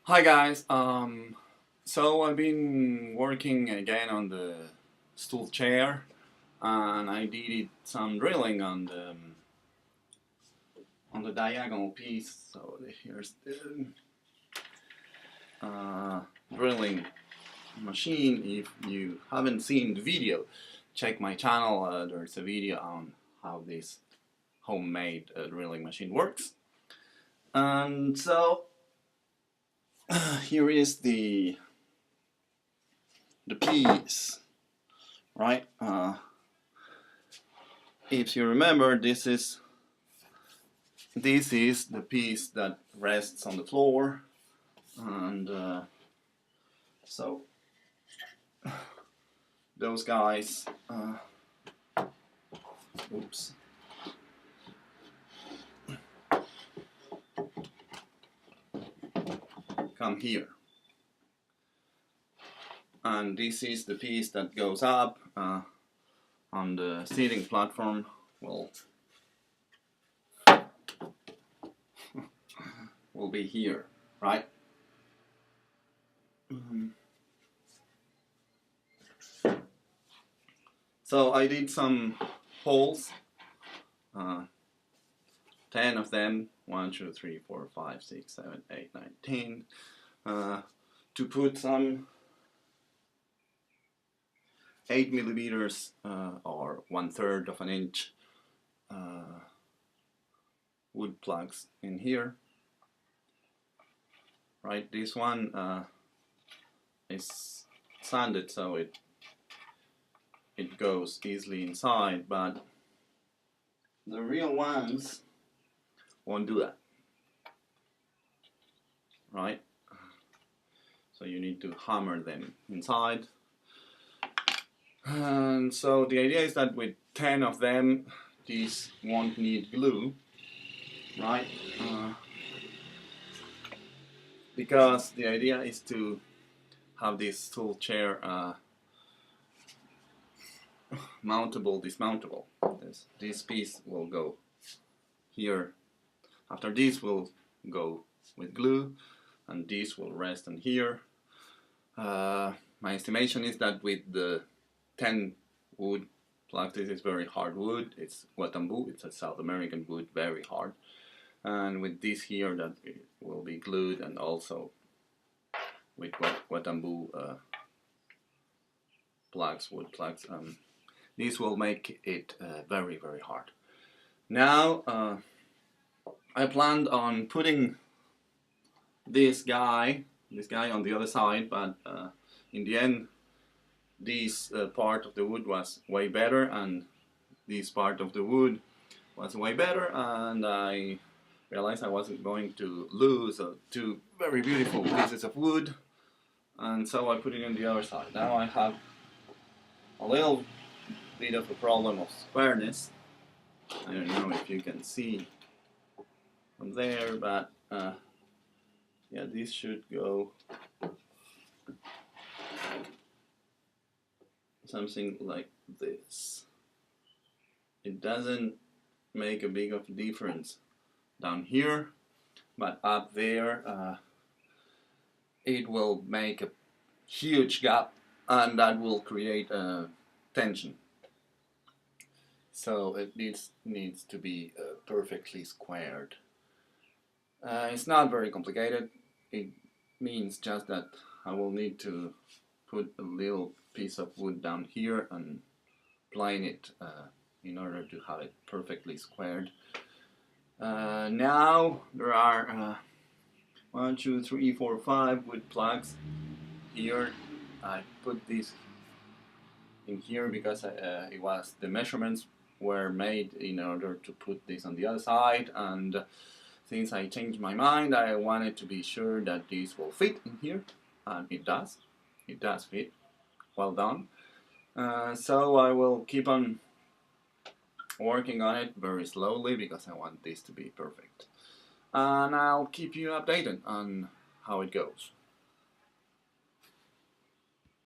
Hi guys, so I've been working again on the stool chair and I did some drilling on the diagonal piece. So here's the drilling machine. If you haven't seen the video, check my channel. There's a video on how this homemade drilling machine works. And so here is the piece, right? If you remember, this is the piece that rests on the floor, and so those guys, oops, come here, and this is the piece that goes up on the seating platform. Well, will be here, right? So I did some holes, 10 of them, 1, 2, 3, 4, 5, 6, 7, 8, 9, 10, to put some 8 millimeters or 1/3 of an inch wood plugs in here. Right, this one is sanded so it goes easily inside, but the real ones won't do that. Right, so you need to hammer them inside. And so the idea is that with 10 of them, these won't need glue, right? Because the idea is to have this stool chair mountable, dismountable. This piece will go here. After this will go with glue, and this will rest on here. My estimation is that with the 10 wood plugs, this is very hard wood. It's bamboo. It's a South American wood, very hard. And with this here, that it will be glued, and also with bamboo plugs, wood plugs. This will make it very, very hard. Now, I planned on putting this guy on the other side, but in the end, this part of the wood was way better, and this part of the wood was way better, and I realized I wasn't going to lose two very beautiful pieces of wood, and so I put it on the other side. Now I have a little bit of a problem of squareness. I don't know if you can see from there, but yeah, this should go something like this. It doesn't make a big of a difference down here, but up there it will make a huge gap, and that will create a tension. So it needs to be perfectly squared. It's not very complicated. It means just that I will need to put a little piece of wood down here and plane it in order to have it perfectly squared. Now there are 1, 2, 3, 4, 5 wood plugs here. I put this in here because the measurements were made in order to put this on the other side, and since I changed my mind, I wanted to be sure that this will fit in here, and it does. It does fit. Well done. So I will keep on working on it very slowly because I want this to be perfect. And I'll keep you updated on how it goes.